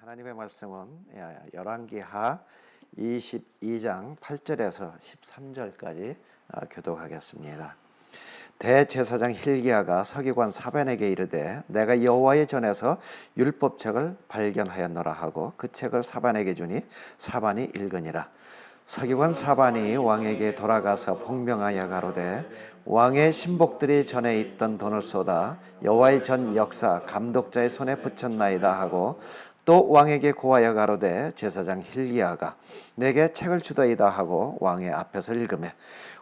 하나님의 말씀은 열왕기하 22장 8절에서 13절까지 교독하겠습니다. 대제사장 hil기야가 서기관 사반에게 이르되 내가 여호와의 전에서 율법책을 발견하였노라 하고 그 책을 사반에게 주니 사반이 읽으니라. 서기관 사반이 왕에게 돌아가서 복명하여 가로되 왕의 신복들이 전에 있던 돈을 쏟아 여호와의 전 역사 감독자의 손에 붙였나이다 하고 또 왕에게 고하여 가로되 제사장 hil기야가 내게 책을 주더이다 하고 왕의 앞에서 읽으매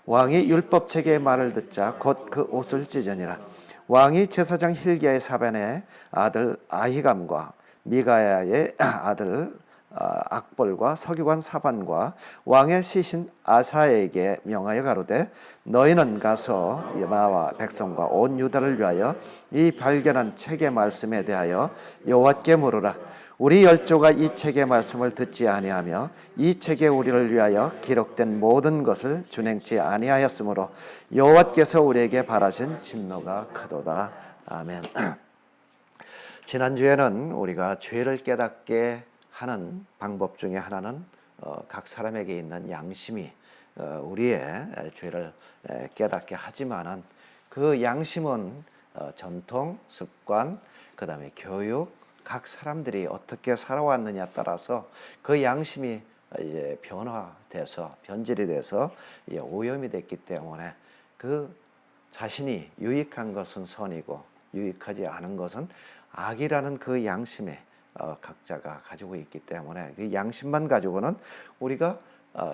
왕이 율법책의 말을 듣자 곧 그 옷을 찢으니라. 왕이 제사장 hil기야의 사반의 아들 아히감과 미가야의 아들 악볼과 서기관 사반과 왕의 시신 아사에게 명하여 가로되 너희는 가서 나와 백성과 온 유다를 위하여 이 발견한 책의 말씀에 대하여 여호와께 물으라. 우리 열조가 이 책의 말씀을 듣지 아니하며 이 책에 우리를 위하여 기록된 모든 것을 준행치 아니하였으므로 여호와께서 우리에게 바라신 진노가 크도다. 아멘. 지난주에는 우리가 죄를 깨닫게 하는 방법 중에 하나는 각 사람에게 있는 양심이 우리의 죄를 깨닫게 하지만은 그 양심은 전통, 습관, 그 다음에 교육, 각 사람들이 어떻게 살아왔느냐에 따라서 그 양심이 이제 변화돼서 변질이 돼서 오염이 됐기 때문에 그 자신이 유익한 것은 선이고 유익하지 않은 것은 악이라는 그 양심에 각자가 가지고 있기 때문에 그 양심만 가지고는 우리가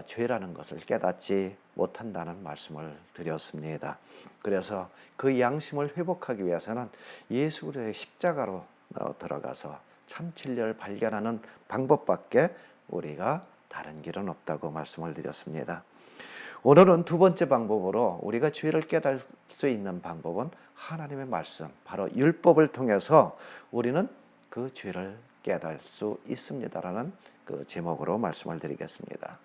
죄라는 것을 깨닫지 못한다는 말씀을 드렸습니다. 그래서 그 양심을 회복하기 위해서는 예수 그리스도의 십자가로 들어가서 참 진리를 발견하는 방법밖에 우리가 다른 길은 없다고 말씀을 드렸습니다. 오늘은 두 번째 방법으로 우리가 죄를 깨달을 수 있는 방법은 하나님의 말씀, 바로 율법을 통해서 우리는 그 죄를 깨달을 수 있습니다라는 그 제목으로 말씀을 드리겠습니다.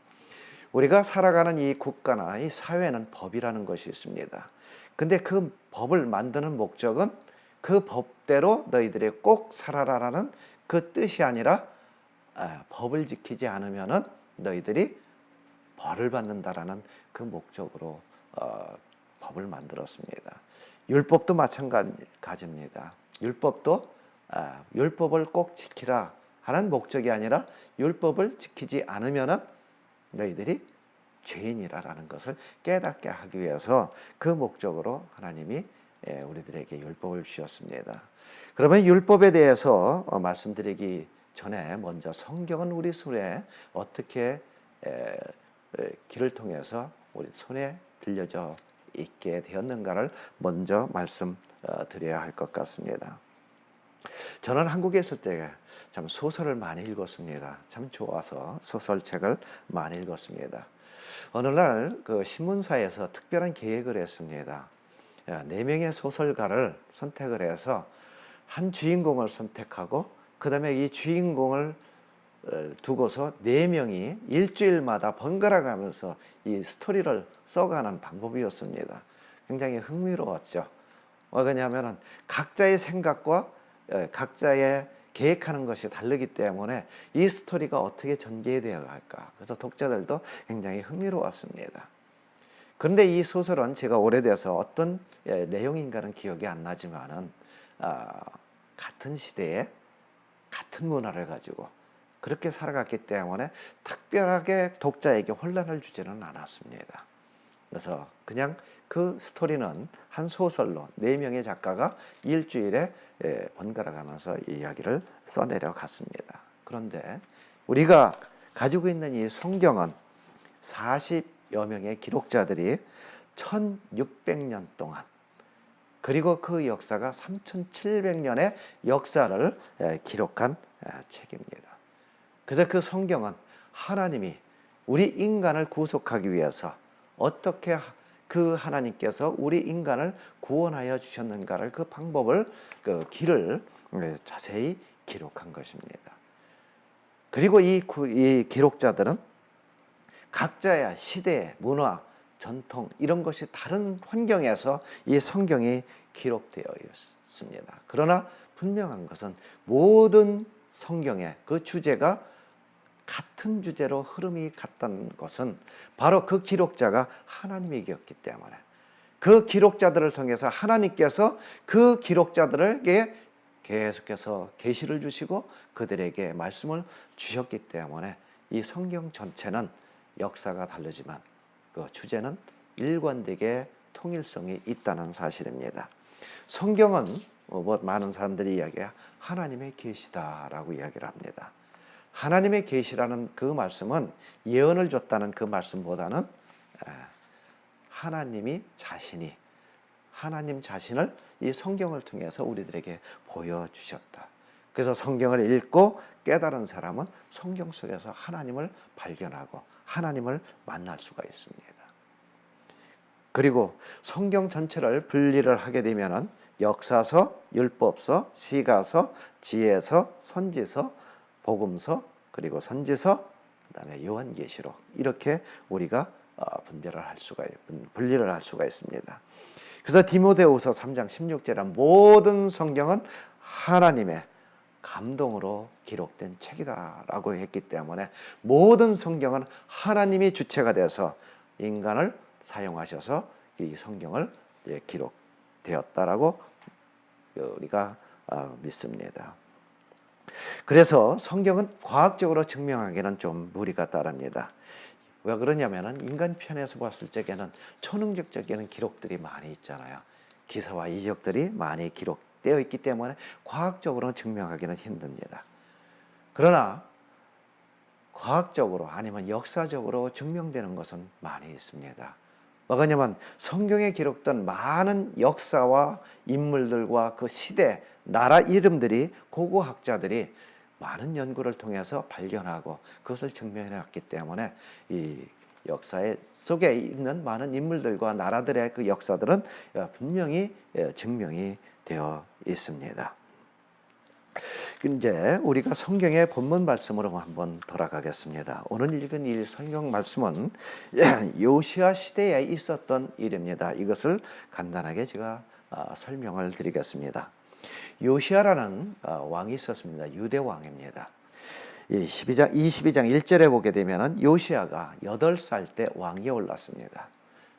우리가 살아가는 이 국가나 이 사회는 법이라는 것이 있습니다. 근데 그 법을 만드는 목적은 그 법대로 너희들이 꼭 살아라라는 그 뜻이 아니라 법을 지키지 않으면은 너희들이 벌을 받는다라는 그 목적으로 법을 만들었습니다. 율법도 마찬가지입니다. 율법도 율법을 꼭 지키라 하는 목적이 아니라 율법을 지키지 않으면은 너희들이 죄인이라는 것을 깨닫게 하기 위해서 그 목적으로 하나님이 우리들에게 율법을 주셨습니다. 그러면 율법에 대해서 말씀드리기 전에 먼저 성경은 우리 손에 어떻게 길을 통해서 우리 손에 들려져 있게 되었는가를 먼저 말씀드려야 할 것 같습니다. 저는 한국에 있을 때 참 소설을 많이 읽었습니다. 참 좋아서 소설책을 많이 읽었습니다. 어느 날 그 신문사에서 특별한 계획을 했습니다. 4명의 소설가를 선택을 해서 한 주인공을 선택하고 그 다음에 이 주인공을 두고서 4명이 일주일마다 번갈아 가면서 이 스토리를 써가는 방법이었습니다. 굉장히 흥미로웠죠. 왜냐하면 각자의 생각과 각자의 계획하는 것이 다르기 때문에 이 스토리가 어떻게 전개되어 갈까. 그래서 독자들도 굉장히 흥미로웠습니다. 그런데 이 소설은 제가 오래돼서 어떤 내용인가는 기억이 안 나지만은 같은 시대에 같은 문화를 가지고 그렇게 살아갔기 때문에 특별하게 독자에게 혼란을 주지는 않았습니다. 그래서 그냥 그 스토리는 한 소설로 4명의 작가가 일주일에 번갈아 가면서 이야기를 써내려 갔습니다. 그런데 우리가 가지고 있는 이 성경은 40여 명의 기록자들이 1600년 동안 그리고 그 역사가 3700년의 역사를 기록한 책입니다. 그래서 그 성경은 하나님이 우리 인간을 구속하기 위해서 어떻게 그 하나님께서 우리 인간을 구원하여 주셨는가를 그 방법을 그 길을 자세히 기록한 것입니다. 그리고 이 기록자들은 각자의 시대, 문화, 전통 이런 것이 다른 환경에서 이 성경이 기록되어 있습니다. 그러나 분명한 것은 모든 성경에 그 주제가 같은 주제로 흐름이 같던 것은 바로 그 기록자가 하나님이었기 때문에, 그 기록자들을 통해서 하나님께서 그 기록자들에게 계속해서 계시를 주시고 그들에게 말씀을 주셨기 때문에 이 성경 전체는 역사가 다르지만 그 주제는 일관되게 통일성이 있다는 사실입니다. 성경은 많은 사람들이 이야기해요. 하나님의 계시다라고 이야기를 합니다. 하나님의 계시라는 그 말씀은 예언을 줬다는 그 말씀보다는 하나님이 자신이, 하나님 자신을 이 성경을 통해서 우리들에게 보여주셨다. 그래서 성경을 읽고 깨달은 사람은 성경 속에서 하나님을 발견하고 하나님을 만날 수가 있습니다. 그리고 성경 전체를 분리를 하게 되면은 역사서, 율법서, 시가서, 지혜서, 선지서, 복음서, 그리고 선지서, 그다음에 요한계시록, 이렇게 우리가 분리를 할 수가 있습니다. 그래서 디모데후서 3장 16절은 모든 성경은 하나님의 감동으로 기록된 책이다라고 했기 때문에 모든 성경은 하나님이 주체가 돼서 인간을 사용하셔서 이 성경을 기록되었다라고 우리가 믿습니다. 그래서 성경은 과학적으로 증명하기는 좀 무리가 따릅니다. 왜 그러냐면은 인간 편에서 봤을 적에는 초능력적인 기록들이 많이 있잖아요. 기사와 이적들이 많이 기록되어 있기 때문에 과학적으로 증명하기는 힘듭니다. 그러나 과학적으로 아니면 역사적으로 증명되는 것은 많이 있습니다. 뭐냐면 성경에 기록된 많은 역사와 인물들과 그 시대, 나라 이름들이 고고학자들이 많은 연구를 통해서 발견하고 그것을 증명해 놨기 때문에 이 역사 속에 있는 많은 인물들과 나라들의 그 역사들은 분명히 증명이 되어 있습니다. 이제 우리가 성경의 본문 말씀으로 한번 돌아가겠습니다. 오늘 읽은 이 성경 말씀은 요시야 시대에 있었던 일입니다. 이것을 간단하게 제가 설명을 드리겠습니다. 요시야라는 왕이 있었습니다. 유대 왕입니다. 22장 1절에 보게 되면 요시야가 8살 때 왕위에 올랐습니다.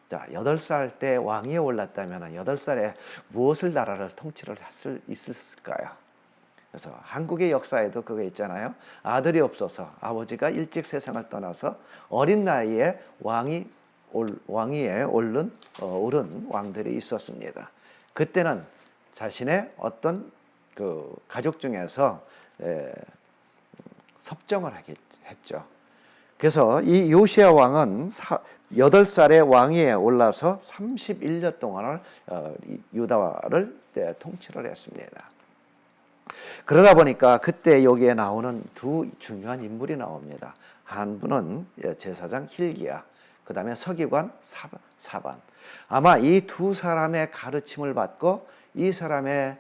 자, 8살 때 왕위에 올랐다면 8살에 무엇을 나라를 통치를 할 수 있었을까요? 그래서 한국의 역사에도 그거 있잖아요. 아들이 없어서 아버지가 일찍 세상을 떠나서 어린 나이에 왕위에 오른 왕들이 있었습니다. 그때는 자신의 어떤 그 가족 중에서 섭정을 했죠. 그래서 이 요시야 왕은 8살에 왕위에 올라서 31년 동안을 유다를 통치를 했습니다. 그러다 보니까 그때 여기에 나오는 두 중요한 인물이 나옵니다. 한 분은 제사장 힐기야, 그 다음에 서기관 사반. 아마 이 두 사람의 가르침을 받고 이 사람의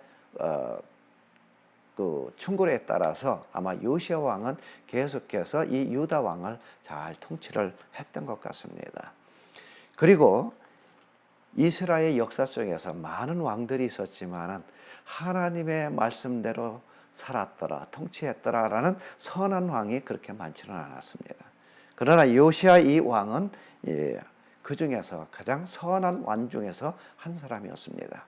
그 충고에 따라서 아마 요시야 왕은 계속해서 이 유다 왕을 잘 통치를 했던 것 같습니다. 그리고 이스라엘 역사 속에서 많은 왕들이 있었지만은 하나님의 말씀대로 살았더라, 통치했더라라는 선한 왕이 그렇게 많지는 않았습니다. 그러나 요시야 이 왕은 그 중에서 가장 선한 왕 중에서 한 사람이었습니다.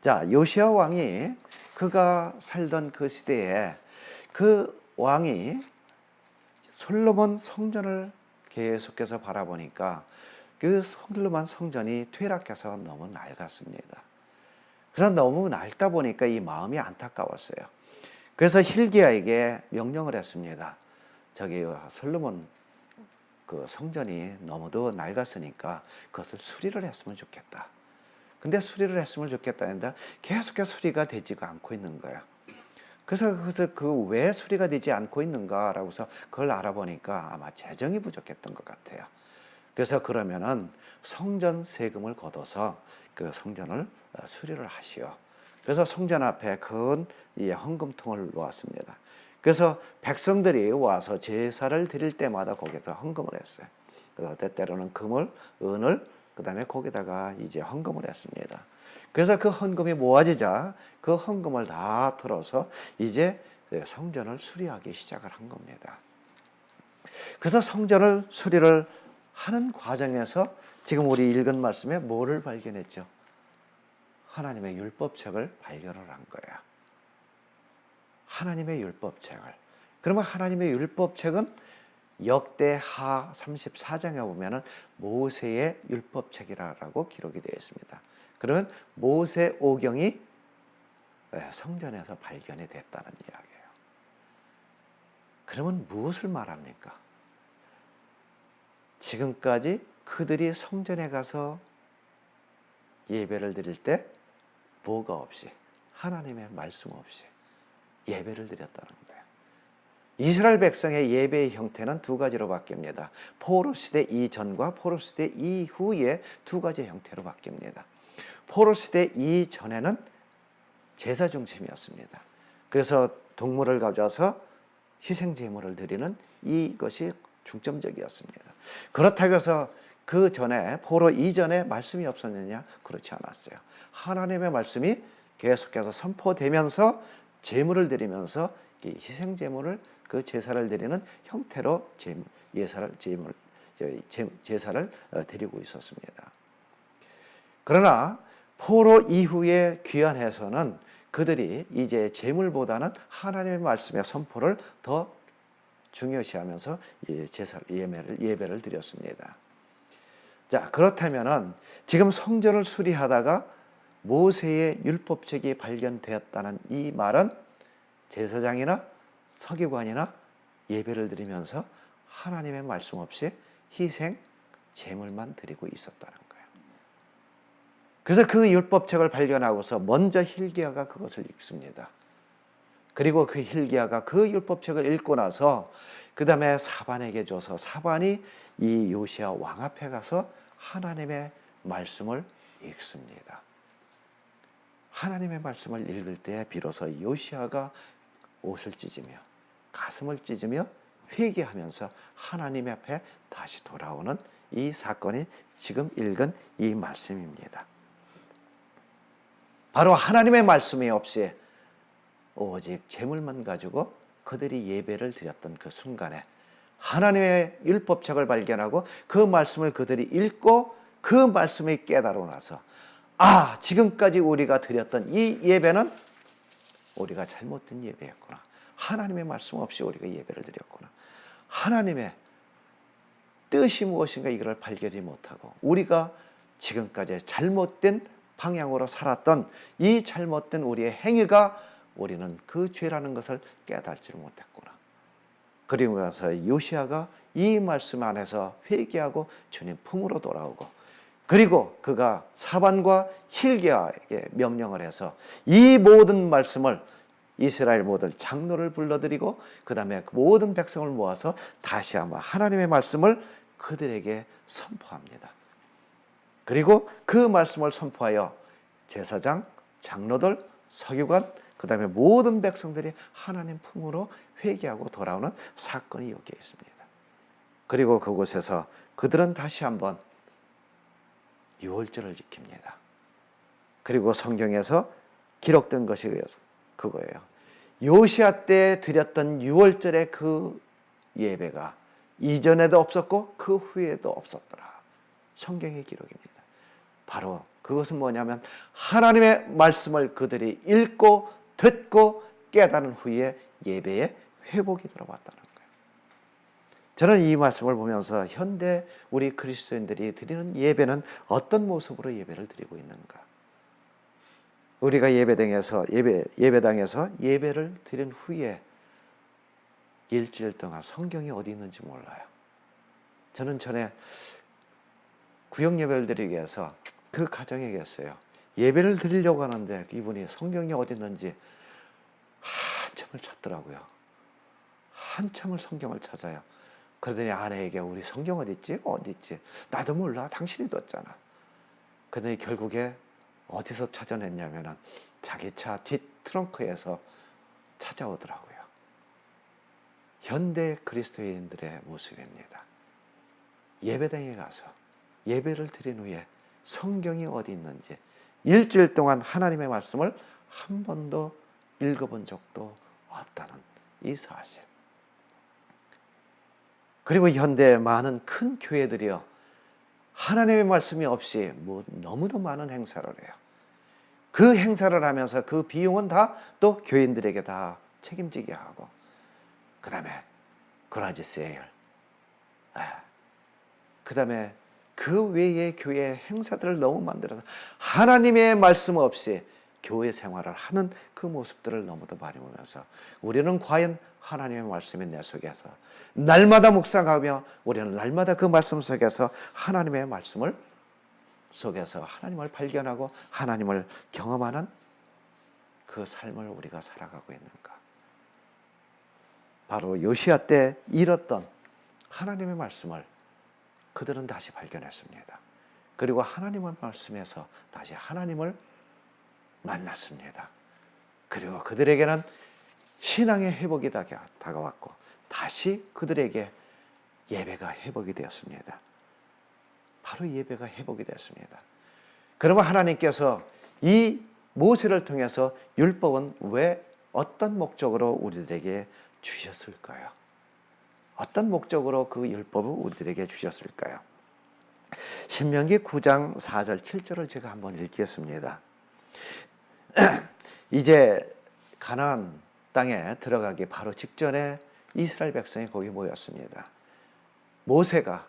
자, 요시야 왕이 그가 살던 그 시대에 그 왕이 솔로몬 성전을 계속해서 바라보니까 그 솔로몬 성전이 퇴락해서 너무 낡았습니다. 그래서 너무 낡다 보니까 이 마음이 안타까웠어요. 그래서 힐기야에게 명령을 했습니다. 저기 솔로몬 그 성전이 너무도 낡았으니까 그것을 수리를 했으면 좋겠다. 근데 수리를 했으면 좋겠다 했는데 계속해서 수리가 되지가 않고 있는 거예요. 그래서 그 왜 수리가 되지 않고 있는가라고서 그걸 알아보니까 아마 재정이 부족했던 것 같아요. 그래서 그러면은 성전 세금을 걷어서 그 성전을 수리를 하시오. 그래서 성전 앞에 큰 헌금통을 놓았습니다. 그래서 백성들이 와서 제사를 드릴 때마다 거기서 헌금을 했어요. 그래서 때때로는 금을, 은을, 그 다음에 거기다가 이제 헌금을 했습니다. 그래서 그 헌금이 모아지자 그 헌금을 다 털어서 이제 성전을 수리하기 시작을 한 겁니다. 그래서 성전을 수리를 하는 과정에서 지금 우리 읽은 말씀에 뭐를 발견했죠? 하나님의 율법책을 발견을 한 거야. 하나님의 율법책을. 그러면 하나님의 율법책은 역대하 34장에 보면은 모세의 율법책이라고 기록이 되어 있습니다. 그러면 모세 오경이 성전에서 발견이 됐다는 이야기예요. 그러면 무엇을 말합니까? 지금까지 그들이 성전에 가서 예배를 드릴 때 뭐가 없이, 하나님의 말씀 없이 예배를 드렸다는 거예요. 이스라엘 백성의 예배의 형태는 두 가지로 바뀝니다. 포로 시대 이전과 포로 시대 이후에 두 가지 형태로 바뀝니다. 포로 시대 이전에는 제사 중심이었습니다. 그래서 동물을 가져와서 희생 제물을 드리는 이것이 중점적이었습니다. 그렇다고 해서 그 전에 포로 이전에 말씀이 없었느냐? 그렇지 않았어요. 하나님의 말씀이 계속해서 선포되면서 제물을 드리면서 이 희생 제물을, 그 제사를 드리는 형태로 제사를 드리고 있었습니다. 그러나 포로 이후에 귀환해서는 그들이 이제 제물보다는 하나님의 말씀의 선포를 더 중요시하면서 예배를 드렸습니다. 자, 그렇다면은 지금 성전을 수리하다가 모세의 율법책이 발견되었다는 이 말은 제사장이나 서기관이나 예배를 드리면서 하나님의 말씀 없이 희생 제물만 드리고 있었다는 거예요. 그래서 그 율법책을 발견하고서 먼저 hilki야가 그것을 읽습니다. 그리고 그 hilki야가 그 율법책을 읽고 나서 그 다음에 사반에게 줘서 사반이 이 요시야 왕 앞에 가서 하나님의 말씀을 읽습니다. 하나님의 말씀을 읽을 때 비로소 요시야가 옷을 찢으며 가슴을 찢으며 회개하면서 하나님 앞에 다시 돌아오는 이 사건이 지금 읽은 이 말씀입니다. 바로 하나님의 말씀이 없이 오직 재물만 가지고 그들이 예배를 드렸던 그 순간에 하나님의 율법책을 발견하고 그 말씀을 그들이 읽고 그 말씀을 깨달아 나서 지금까지 우리가 드렸던 이 예배는 우리가 잘못된 예배였구나. 하나님의 말씀 없이 우리가 예배를 드렸구나. 하나님의 뜻이 무엇인가 이걸 발견하지 못하고 우리가 지금까지 잘못된 방향으로 살았던 이 잘못된 우리의 행위가 우리는 그 죄라는 것을 깨닫지 못했구나. 그리고 나서 요시야가 이 말씀 안에서 회개하고 주님 품으로 돌아오고 그리고 그가 사반과 hilki야에게 명령을 해서 이 모든 말씀을 이스라엘 모든 장로를 불러들이고 그 다음에 모든 백성을 모아서 다시 한번 하나님의 말씀을 그들에게 선포합니다. 그리고 그 말씀을 선포하여 제사장, 장로들, 서기관, 그 다음에 모든 백성들이 하나님 품으로 회개하고 돌아오는 사건이 여기에 있습니다. 그리고 그곳에서 그들은 다시 한번 유월절을 지킵니다. 그리고 성경에서 기록된 것이 그거예요. 요시야 때 드렸던 유월절의 그 예배가 이전에도 없었고 그 후에도 없었더라. 성경의 기록입니다. 바로 그것은 뭐냐면 하나님의 말씀을 그들이 읽고 듣고 깨달은 후에 예배에 회복이 들어왔다는 거예요. 저는 이 말씀을 보면서 현대 우리 그리스도인들이 드리는 예배는 어떤 모습으로 예배를 드리고 있는가? 우리가 예배당에서 예배를 드린 후에 일주일 동안 성경이 어디 있는지 몰라요. 저는 전에 구역 예배를 드리기 위해서 그 가정에 계세요. 예배를 드리려고 하는데 이분이 성경이 어디 있는지 한참을 찾더라고요. 한참을 성경을 찾아요. 그러더니 아내에게 우리 성경 어디 있지? 어디 있지? 나도 몰라. 당신이 뒀잖아. 그러더니 결국에 어디서 찾아냈냐면은 자기 차 뒷 트렁크에서 찾아오더라고요. 현대 그리스도인들의 모습입니다. 예배당에 가서 예배를 드린 후에 성경이 어디 있는지, 일주일 동안 하나님의 말씀을 한 번도 읽어본 적도 없다는 이 사실. 그리고 현대 많은 큰 교회들이요, 하나님의 말씀이 없이 너무도 많은 행사를 해요. 그 행사를 하면서 그 비용은 다 또 교인들에게 다 책임지게 하고, 그 다음에 그라지 세일, 그 다음에 그 외의 교회 행사들을 너무 만들어서 하나님의 말씀 없이 교회 생활을 하는 그 모습들을 너무도 많이 보면서, 우리는 과연 하나님의 말씀이 내 속에서 날마다 묵상하며, 우리는 날마다 그 말씀 속에서 하나님의 말씀을 속에서 하나님을 발견하고 하나님을 경험하는 그 삶을 우리가 살아가고 있는가? 바로 요시야 때 잃었던 하나님의 말씀을 그들은 다시 발견했습니다. 그리고 하나님의 말씀에서 다시 하나님을 만났습니다. 그리고 그들에게는 신앙의 회복이 다가왔고, 다시 그들에게 예배가 회복이 되었습니다. 바로 예배가 회복이 됐습니다. 그러면 하나님께서 이 모세를 통해서 율법은 왜 어떤 목적으로 우리들에게 주셨을까요? 어떤 목적으로 그 율법을 우리들에게 주셨을까요? 신명기 9장 4절 7절을 제가 한번 읽겠습니다. 이제 가나안 땅에 들어가기 바로 직전에 이스라엘 백성이 거기 모였습니다. 모세가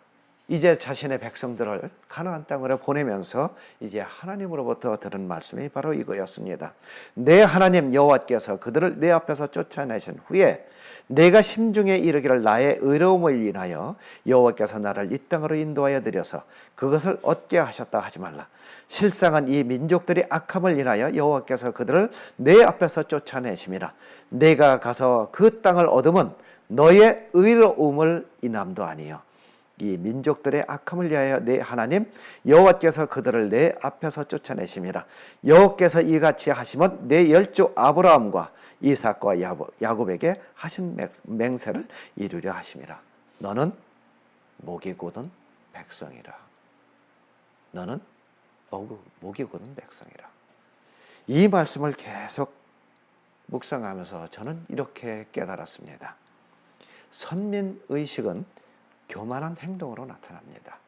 이제 자신의 백성들을 가나안 땅으로 보내면서 이제 하나님으로부터 들은 말씀이 바로 이거였습니다. 내 하나님 여호와께서 그들을 내 앞에서 쫓아내신 후에 내가 심중에 이르기를 나의 의로움을 인하여 여호와께서 나를 이 땅으로 인도하여 드려서 그것을 얻게 하셨다 하지 말라. 실상은 이 민족들이 악함을 인하여 여호와께서 그들을 내 앞에서 쫓아내심이라. 내가 가서 그 땅을 얻으면 너의 의로움을 인함도 아니요 이 민족들의 악함을 위하여 내 하나님 여호와께서 그들을 내 앞에서 쫓아내심이라. 여호와께서 이같이 하시면 내 열조 아브라함과 이삭과 야곱에게 하신 맹세를 이루려 하심이라. 너는 목이 곧은 백성이라. 너는 목이 곧은 백성이라. 이 말씀을 계속 묵상하면서 저는 이렇게 깨달았습니다. 선민의식은 교만한 행동으로 나타납니다.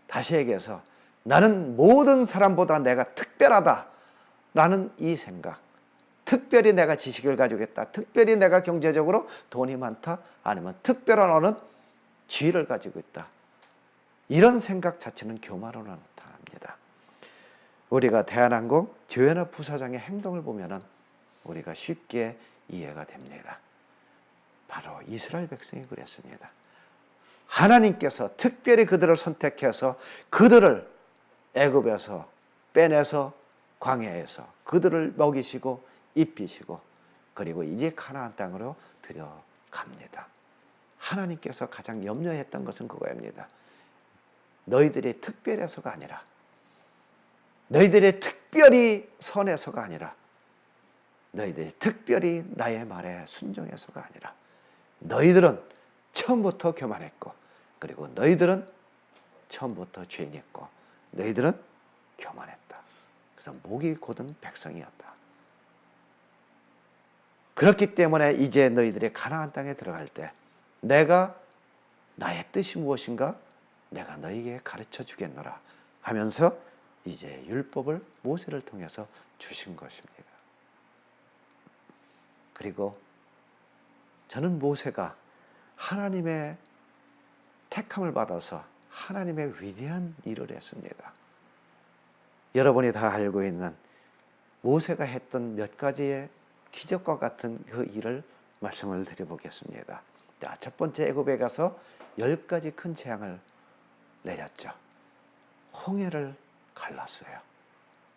다시 얘기해서 나는 모든 사람보다 내가 특별하다라는 이 생각, 특별히 내가 지식을 가지고 있다, 특별히 내가 경제적으로 돈이 많다, 아니면 특별한 어느 지위를 가지고 있다, 이런 생각 자체는 교만으로 나타납니다. 우리가 대한항공 조현업 부사장의 행동을 보면은 우리가 쉽게 이해가 됩니다. 바로 이스라엘 백성이 그랬습니다. 하나님께서 특별히 그들을 선택해서 그들을 애굽에서 빼내서 광야에서 그들을 먹이시고 입히시고, 그리고 이제 가나안 땅으로 들여갑니다. 하나님께서 가장 염려했던 것은 그거입니다. 너희들이 특별해서가 아니라, 너희들이 특별히 선해서가 아니라, 너희들이 특별히 나의 말에 순종해서가 아니라, 너희들은 처음부터 교만했고, 그리고 너희들은 처음부터 죄인이었고, 너희들은 교만했다. 그래서 목이 곧은 백성이었다. 그렇기 때문에 이제 너희들이 가나안 땅에 들어갈 때 내가 나의 뜻이 무엇인가 내가 너희에게 가르쳐 주겠노라 하면서 이제 율법을 모세를 통해서 주신 것입니다. 그리고 저는 모세가 하나님의 택함을 받아서 하나님의 위대한 일을 했습니다. 여러분이 다 알고 있는 모세가 했던 몇 가지의 기적과 같은 그 일을 말씀을 드려보겠습니다. 자, 첫 번째, 애굽에 가서 10가지 큰 재앙을 내렸죠. 홍해를 갈랐어요.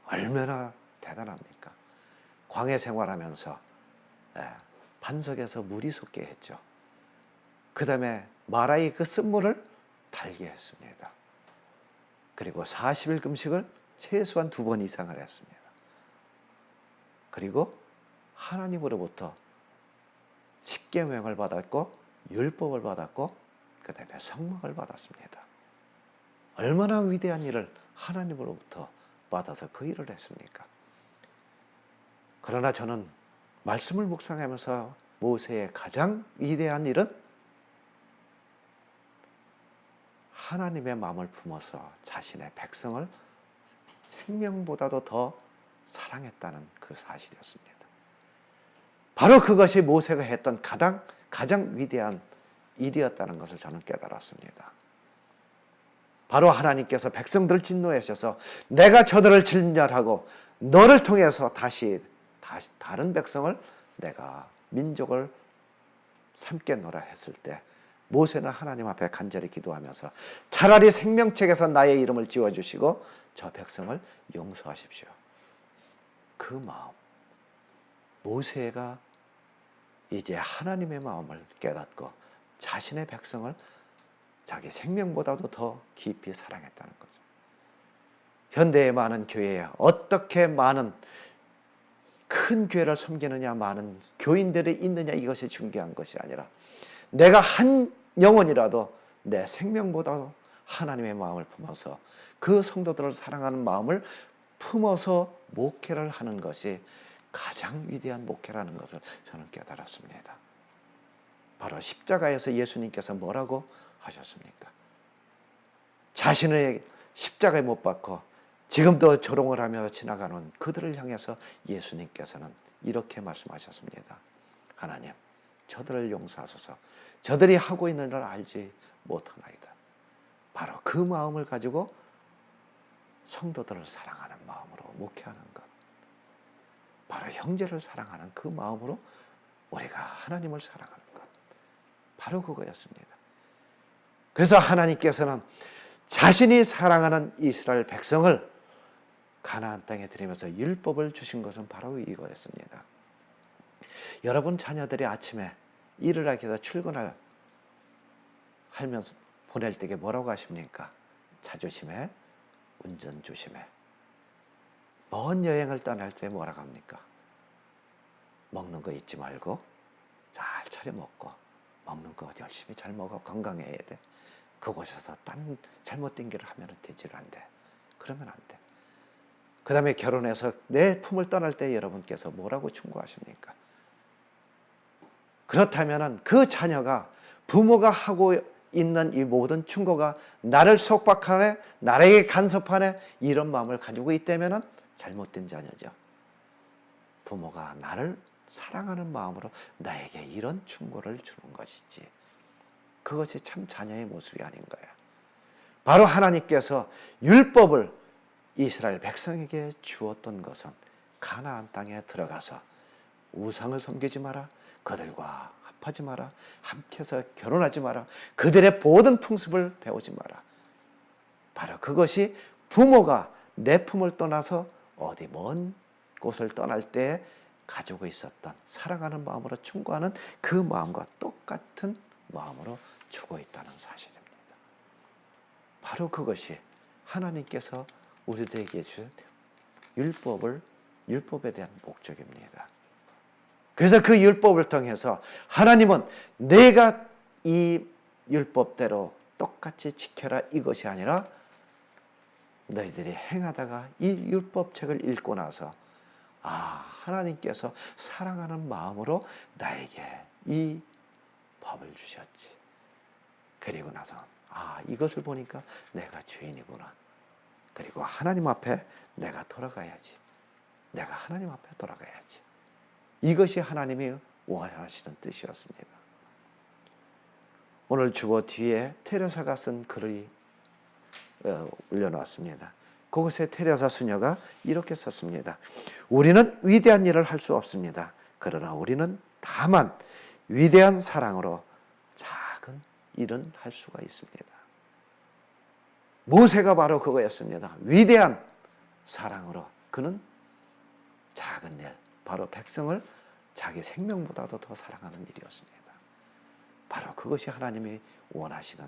얼마나 대단합니까? 광야 생활하면서 반석에서 물이 솟게 했죠. 그 다음에 마라의 그 쓴물을 달게 했습니다. 그리고 40일 금식을 최소한 2번 이상을 했습니다. 그리고 하나님으로부터 십계명을 받았고 율법을 받았고 그 다음에 성막을 받았습니다. 얼마나 위대한 일을 하나님으로부터 받아서 그 일을 했습니까? 그러나 저는 말씀을 묵상하면서 모세의 가장 위대한 일은 하나님의 마음을 품어서 자신의 백성을 생명보다도 더 사랑했다는 그 사실이었습니다. 바로 그것이 모세가 했던 가장 위대한 일이었다는 것을 저는 깨달았습니다. 바로 하나님께서 백성들을 진노하셔서 내가 저들을 진멸하고 너를 통해서 다시 다른 백성을 내가 민족을 삼겠노라 했을 때 모세는 하나님 앞에 간절히 기도하면서 차라리 생명책에서 나의 이름을 지워주시고 저 백성을 용서하십시오. 그 마음, 모세가 이제 하나님의 마음을 깨닫고 자신의 백성을 자기 생명보다도 더 깊이 사랑했다는 거죠. 현대의 많은 교회에 어떻게 많은 큰 교회를 섬기느냐, 많은 교인들이 있느냐, 이것이 중요한 것이 아니라 내가 한 영혼이라도 내 생명보다 하나님의 마음을 품어서 그 성도들을 사랑하는 마음을 품어서 목회를 하는 것이 가장 위대한 목회라는 것을 저는 깨달았습니다. 바로 십자가에서 예수님께서 뭐라고 하셨습니까? 자신의 십자가에 못 박고 지금도 조롱을 하며 지나가는 그들을 향해서 예수님께서는 이렇게 말씀하셨습니다. 하나님, 저들을 용서하소서. 저들이 하고 있는 일을 알지 못하나이다. 바로 그 마음을 가지고 성도들을 사랑하는 마음으로 목회하는 것, 바로 형제를 사랑하는 그 마음으로 우리가 하나님을 사랑하는 것, 바로 그거였습니다. 그래서 하나님께서는 자신이 사랑하는 이스라엘 백성을 가나안 땅에 들이면서 율법을 주신 것은 바로 이거였습니다. 여러분 자녀들이 아침에 일을 하기 위해서 출근을 하면서 보낼 때에 뭐라고 하십니까? 차 조심해, 운전 조심해. 먼 여행을 떠날 때 뭐라고 합니까? 먹는 거 잊지 말고 잘 차려 먹고, 먹는 거 열심히 잘 먹어, 건강해야 돼. 그곳에서 딴 잘못된 길을 하면 되지를 안 돼. 그러면 안 돼. 그 다음에 결혼해서 내 품을 떠날 때 여러분께서 뭐라고 충고하십니까? 그렇다면 그 자녀가 부모가 하고 있는 이 모든 충고가 나를 속박하네, 나에게 간섭하네, 이런 마음을 가지고 있다면 잘못된 자녀죠. 부모가 나를 사랑하는 마음으로 나에게 이런 충고를 주는 것이지, 그것이 참 자녀의 모습이 아닌 거야. 바로 하나님께서 율법을 이스라엘 백성에게 주었던 것은 가나안 땅에 들어가서 우상을 섬기지 마라, 그들과 합하지 마라, 함께서 결혼하지 마라, 그들의 모든 풍습을 배우지 마라. 바로 그것이 부모가 내 품을 떠나서 어디 먼 곳을 떠날 때 가지고 있었던 사랑하는 마음으로 충고하는 그 마음과 똑같은 마음으로 주고 있다는 사실입니다. 바로 그것이 하나님께서 우리들에게 주신 율법에 대한 목적입니다. 그래서 그 율법을 통해서 하나님은 내가 이 율법대로 똑같이 지켜라, 이것이 아니라 너희들이 행하다가 이 율법책을 읽고 나서 하나님께서 사랑하는 마음으로 나에게 이 법을 주셨지. 그리고 나서 이것을 보니까 내가 죄인이구나. 그리고 하나님 앞에 내가 돌아가야지. 내가 하나님 앞에 돌아가야지. 이것이 하나님이 원하시는 뜻이었습니다. 오늘 주보 뒤에 테레사가 쓴 글이 올려놓았습니다. 그곳에 테레사 수녀가 이렇게 썼습니다. 우리는 위대한 일을 할 수 없습니다. 그러나 우리는 다만 위대한 사랑으로 작은 일은 할 수가 있습니다. 모세가 바로 그거였습니다. 위대한 사랑으로 그는 작은 일, 바로 백성을 자기 생명보다도 더 사랑하는 일이었습니다. 바로 그것이 하나님이 원하시는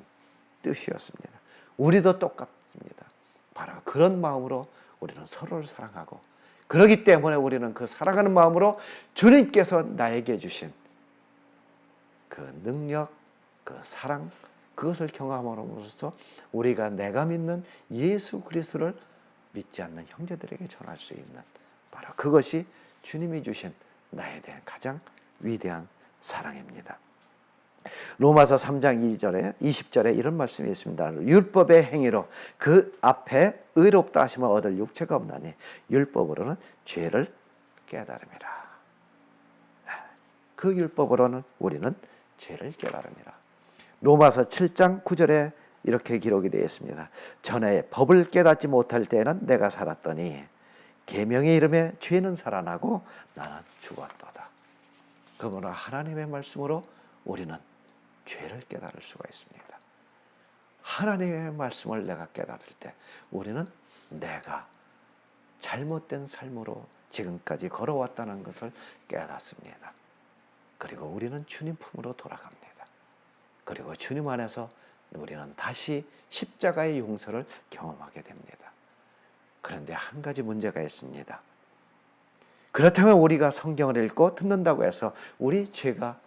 뜻이었습니다. 우리도 똑같습니다. 바로 그런 마음으로 우리는 서로를 사랑하고, 그렇기 때문에 우리는 그 사랑하는 마음으로 주님께서 나에게 주신 그 능력, 그 사랑, 그것을 경험함으로써 우리가 내가 믿는 예수 그리스도를 믿지 않는 형제들에게 전할 수 있는, 바로 그것이 주님이 주신 나에 대한 가장 위대한 사랑입니다. 로마서 3장 2절에 20절에 이런 말씀이 있습니다. 율법의 행위로 그 앞에 의롭다 하심을 얻을 육체가 없나니 율법으로는 죄를 깨달음이라. 그 율법으로는 우리는 죄를 깨달음이라. 로마서 7장 9절에 이렇게 기록이 되어 있습니다. 전에 법을 깨닫지 못할 때에는 내가 살았더니 계명의 이름에 죄는 살아나고 나는 죽었도다. 그러므로 하나님의 말씀으로 우리는 죄를 깨달을 수가 있습니다. 하나님의 말씀을 내가 깨달을 때 우리는 내가 잘못된 삶으로 지금까지 걸어왔다는 것을 깨닫습니다. 그리고 우리는 주님 품으로 돌아갑니다. 그리고 주님 안에서 우리는 다시 십자가의 용서를 경험하게 됩니다. 그런데 한 가지 문제가 있습니다. 그렇다면 우리가 성경을 읽고 듣는다고 해서 우리 죄가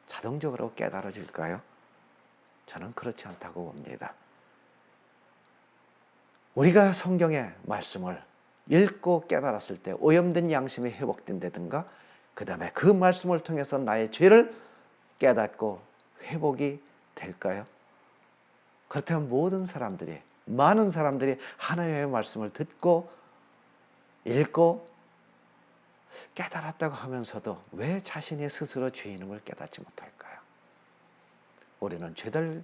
자동적으로 깨달아질까요? 저는 그렇지 않다고 봅니다. 우리가 성경의 말씀을 읽고 깨달았을 때 오염된 양심이 회복된다든가, 그 다음에 그 말씀을 통해서 나의 죄를 깨닫고 회복이 될까요? 그렇다면 많은 사람들이 하나님의 말씀을 듣고 읽고 깨달았다고 하면서도 왜 자신이 스스로 죄인임을 깨닫지 못할까요? 우리는 죄를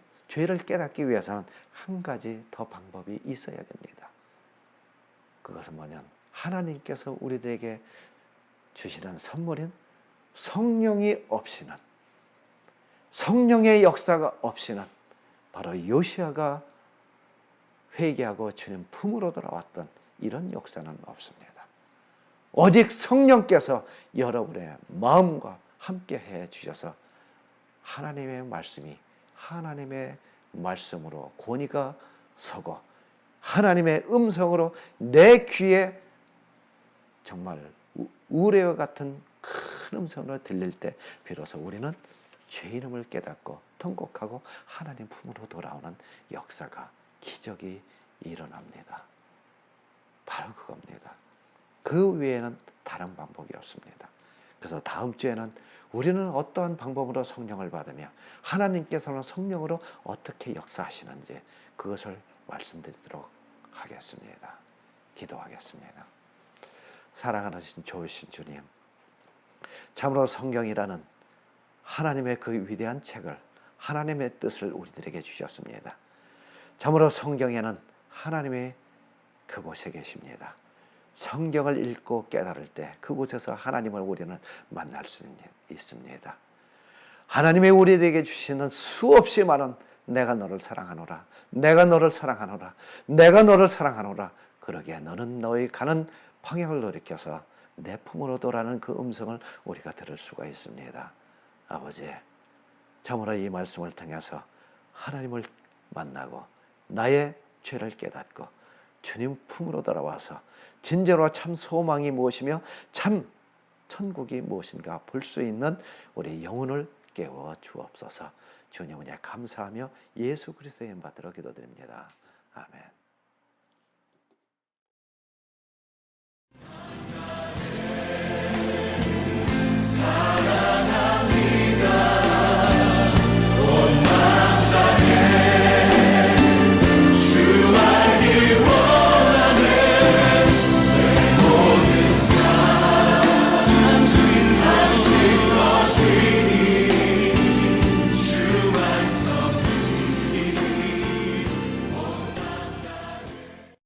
깨닫기 위해서는 한 가지 더 방법이 있어야 됩니다. 그것은 뭐냐면 하나님께서 우리들에게 주시는 선물인 성령이 없이는, 성령의 역사가 없이는 바로 요시아가 회개하고 주님 품으로 돌아왔던 이런 역사는 없습니다. 오직 성령께서 여러분의 마음과 함께 해 주셔서 하나님의 말씀이 하나님의 말씀으로 권위가 서고 하나님의 음성으로 내 귀에 정말 우레와 같은 큰 음성으로 들릴 때 비로소 우리는 죄인임을 깨닫고 통곡하고 하나님 품으로 돌아오는 역사가, 기적이 일어납니다. 바로 그겁니다. 그 외에는 다른 방법이 없습니다. 그래서 다음 주에는 우리는 어떠한 방법으로 성령을 받으며 하나님께서는 성령으로 어떻게 역사하시는지 그것을 말씀드리도록 하겠습니다. 기도하겠습니다. 사랑하는 좋으신 주님, 참으로 성경이라는 하나님의 그 위대한 책을, 하나님의 뜻을 우리들에게 주셨습니다. 참으로 성경에는 하나님의 그곳에 계십니다. 성경을 읽고 깨달을 때 그곳에서 하나님을 우리는 만날 수 있습니다. 하나님의 우리에게 주시는 수없이 많은 내가 너를 사랑하노라, 내가 너를 사랑하노라, 내가 너를 사랑하노라, 그러기에 너는 너의 가는 방향을 돌이켜서 내 품으로 돌아오는 그 음성을 우리가 들을 수가 있습니다. 아버지, 참으로 이 말씀을 통해서 하나님을 만나고 나의 죄를 깨닫고 주님 품으로 돌아와서 진정으로 참 소망이 무엇이며 참 천국이 무엇인가 볼 수 있는 우리 영혼을 깨워 주옵소서. 주님 은혜 감사하며 예수 그리스도의 이름 받들어 기도드립니다. 아멘.